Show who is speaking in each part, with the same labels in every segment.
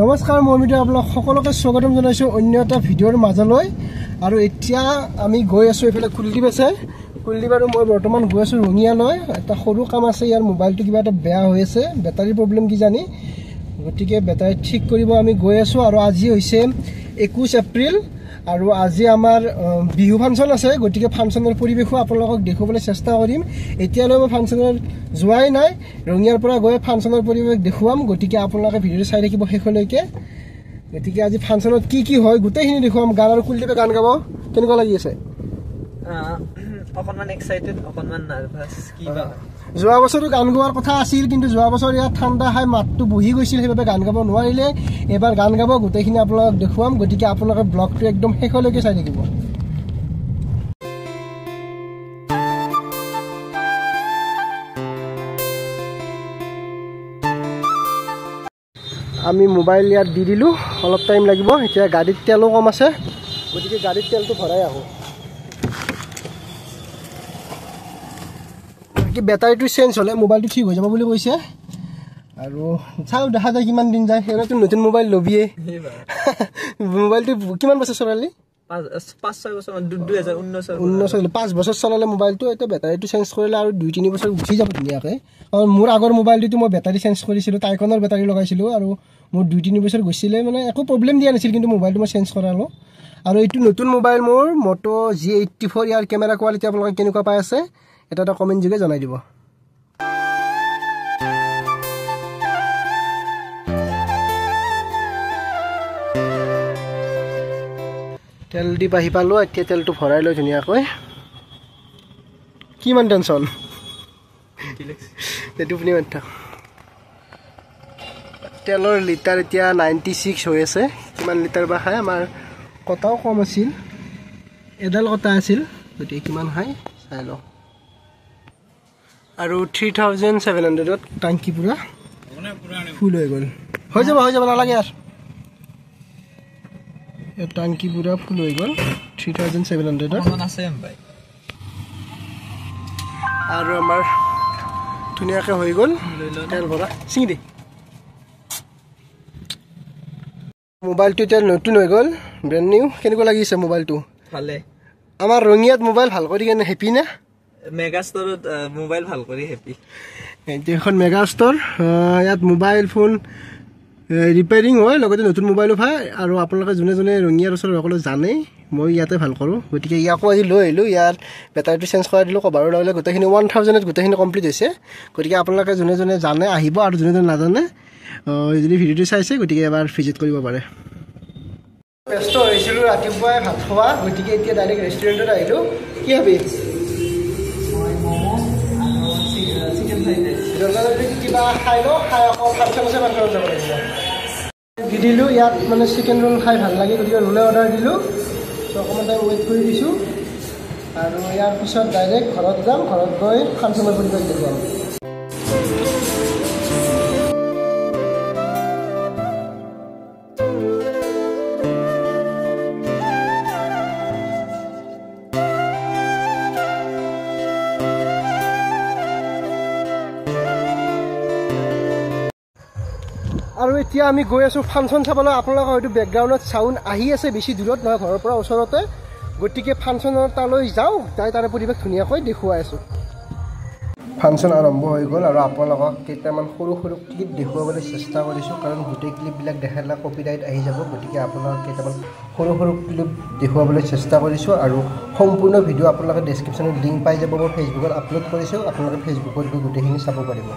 Speaker 1: নমস্কাৰ মই মিত্ৰ আপোনাক সকলোকে স্বাগতম জনাইছো অন্য এটা ভিডিঅ'ৰ মাজলৈ আৰু এতিয়া আমি গৈ আছো এফালে কুলদীপ আছে কুলদীপ আৰু মই বৰ্তমান গৈ আছো ৰঙিয়ালৈ এটা সৰু কাম আছে ইয়াৰ মোবাইলটো কিবা এটা বেয়া হৈ আছে বেটাৰী প্ৰব্লেম কি জানি গতিকে বেটাৰী ঠিক কৰিব আমি গৈ আছো আৰু আজি হৈছে 21 এপ্ৰিল আৰু আজি আমাৰ বিহু ফাংচন আছে গতিকে ফাংচনৰ পৰিবেশো আপোনালোকক দেখুৱাবলৈ চেষ্টা কৰিম এতিয়ালৈ মই ফাংচনৰ যোৱাই নাই ৰঙিয়াৰ পৰা গৈ ফাংচনৰ পৰিবেশ দেখুৱাম গতিকে আপোনালোকে ভিডিঅ' চাই থাকিব শেষলৈকে গতিকে আজি ফাংচনত কি হয় গোটেইখিনি দেখুৱাম গান আৰু কুলদীপে গান গাব কেনেকুৱা লাগি আছে
Speaker 2: অকনমান এক্সাইটেড অকনমান নাৰ্ভাস কি বা
Speaker 1: যোৱা বছৰো গান গোৱাৰ কথা আছিল কিন্তু যোৱা বছৰ ইয়াত ঠাণ্ডা হাই মাতটো বহি গৈছিল সেইবাবে গান গাব নোৱাৰিলে এবাৰ গান গাব গোটেইখিনি আপোনালোকক দেখুৱাম গতিকে আপোনালোকে ব্লগটো একদম শেষলৈকে চাই থাকিব আমি মোবাইল ইয়াত দি দিলোঁ অলপ টাইম লাগিব এতিয়া গাড়ীত তেলো কম আছে গতিকে গাড়ীত তেলটো ভৰাই আহোঁ কি বেটাৰীটো চেঞ্জ হ'লে মোবাইলটো ঠিক হৈ যাব বুলি কৈছে আৰু চাওঁ দেখা যায় কিমান দিন যায় সেইটোতো নতুন মোবাইল ল'বিয়ে মোবাইলটো কিমান বছৰ চলালি
Speaker 2: 5-6 বছৰ 2019
Speaker 1: 5 বছৰ চলালে মোবাইলটো এতিয়া বেটাৰীটো চেঞ্জ কৰিলে আৰু 2-3 বছৰ গুচি যাব ধুনীয়াকৈ কাৰণ মোৰ আগৰ মোবাইলটো মই বেটাৰী চেঞ্জ কৰিছিলোঁ টাইকনৰ বেটাৰী লগাইছিলোঁ আৰু মোৰ 2-3 বছৰ গৈছিলে মানে একো প্ৰব্লেম দিয়া নাছিল কিন্তু মোবাইলটো মই চেঞ্জ কৰালোঁ আৰু এইটো নতুন মোবাইল মোৰ Moto G84 ইয়াৰ কেমেৰা কোৱালিটি আপোনালোকে কেনেকুৱা পাই আছে এটা কমেন্ট যোগে জনাই দিব তেল দি পাহি পালো এতিয়া তেলটো ভৰাই লৈ ধুনীয়াকৈ কিমান টেনচন এইটো পুনি মাথা তেলৰ লিটাৰ এতিয়া 96 হৈ আছে কিমান লিটাৰ বা খায় আমাৰ কটাও কম আছিল এডাল কটা আছিল গতিকে কিমান হয় চাই লওঁ আৰু 3700 টাংকি পুৰা ফুল হৈ যাব নালাগে আৰু টাংকি পুৰা ফুল হৈ গ'ল 3700
Speaker 2: আছে ভাই
Speaker 1: আৰু আমাৰ ধুনীয়াকৈ হৈ গ'ল তেল ভৰা চিঙি দে মোবাইলটো এতিয়া নতুন হৈ গ'ল ব্ৰেণ্ড নিউ কেনেকুৱা লাগিছে মোবাইলটো
Speaker 2: ভালে
Speaker 1: আমাৰ ৰঙিয়াত মোবাইল ভাল কৰি কেনে হেপি না
Speaker 2: মেগাষ্টৰত মোবাইল ভাল কৰি হেপি
Speaker 1: এইটো এখন মেগাষ্টৰ ইয়াত মোবাইল ফোন ৰিপেয়াৰিং হয় লগতে নতুন মোবাইলো পায় আৰু আপোনালোকে যোনে ৰঙিয়াৰ ওচৰৰ সকলো জানে মই ইয়াতে ভাল কৰোঁ গতিকে ইয়াকো আজি লৈ আহিলোঁ ইয়াৰ বেটাৰীটো চেঞ্জ কৰাই দিলোঁ কভাৰৰ লগালে গোটেইখিনি 1000ত গোটেইখিনি কমপ্লিট হৈছে গতিকে আপোনালোকে যোনে জানে আহিব আৰু যোনে নাজানে যদি ভিডিঅ'টো চাইছে গতিকে এবাৰ ভিজিট কৰিব পাৰে ব্যস্ত হৈছিলোঁ ৰাতিপুৱাই ভাত খোৱা গতিকে এতিয়া ডাইৰেক্ট ৰেষ্টুৰেণ্টত আহিলোঁ কি ভাবি কিবা খাই লওঁ খাই আকৌ দি দিলোঁ ইয়াত মানে চিকেন ৰোল খাই ভাল লাগে গতিকে ৰোলে অৰ্ডাৰ দিলোঁ তো অকণমান টাইম ৱেইট কৰি দিছোঁ আৰু ইয়াৰ পিছত ডাইৰেক্ট ঘৰত যাম ঘৰত গৈ ফাংচনৰ পৰিৱেশ দেখুৱাম আৰু এতিয়া আমি গৈ আছোঁ ফাংচন চাবলৈ আপোনালোকৰ হয়তো বেকগ্ৰাউণ্ডত চাউণ্ড আহি আছে বেছি দূৰত নহয় ঘৰৰ পৰা ওচৰতে গতিকে ফাংচনৰ তালৈ যাওঁ যাই তাৰে পৰিৱেশ ধুনীয়াকৈ দেখুৱাই আছোঁ ফাংচন আৰম্ভ হৈ গ'ল আৰু আপোনালোকক কেইটামান সৰু ক্লিপ দেখুৱাবলৈ চেষ্টা কৰিছোঁ কাৰণ গোটেই ক্লিপবিলাক দেখালে কপিৰাইট আহি যাব গতিকে আপোনালোকক কেইটামান সৰু ক্লিপ দেখুৱাবলৈ চেষ্টা কৰিছোঁ আৰু সম্পূৰ্ণ ভিডিঅ' আপোনালোকে ডেছক্ৰিপশ্যনত লিংক পাই যাব মই ফেচবুকত আপলোড কৰিছোঁ আপোনালোকে ফেচবুকত গৈ গোটেইখিনি চাব পাৰিব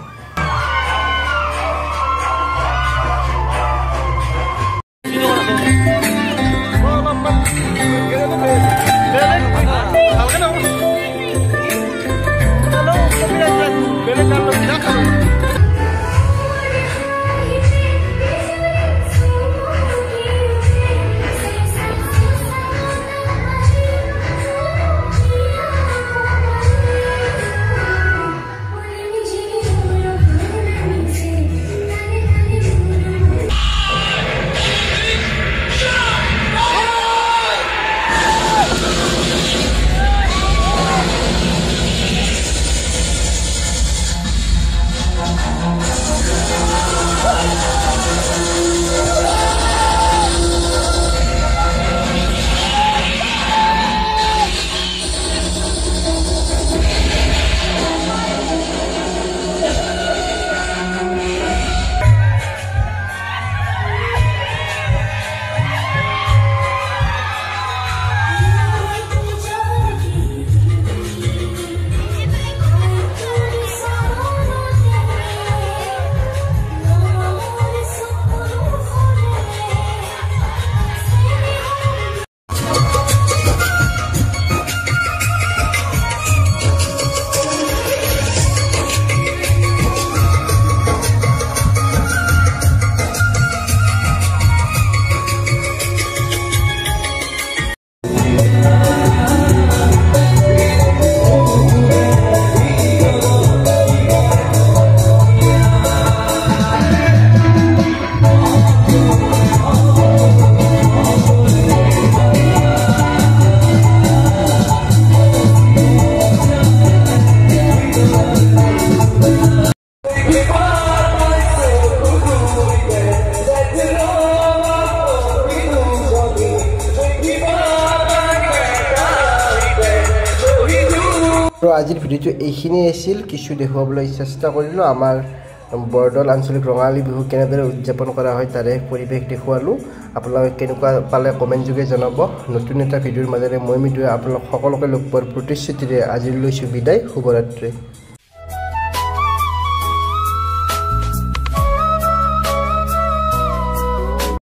Speaker 1: তো আজিৰ ভিডিঅ'টো এইখিনি আছিল কিছু দেখুৱাবলৈ চেষ্টা কৰিলোঁ আমাৰ বৰদল আঞ্চলিক ৰঙালী বিহু কেনেদৰে উদযাপন কৰা হয় তাৰে পৰিৱেশ দেখুৱালোঁ আপোনালোকে কেনেকুৱা পালে কমেণ্ট যোগে জনাব নতুন এটা ভিডিঅ'ৰ মাজেৰে মই মিদুৱে আপোনালোক সকলোকে লগ পোৱাৰ প্ৰতিশ্ৰুতিৰে আজিলৈ লৈছোঁ বিদায় শুভৰাত্ৰি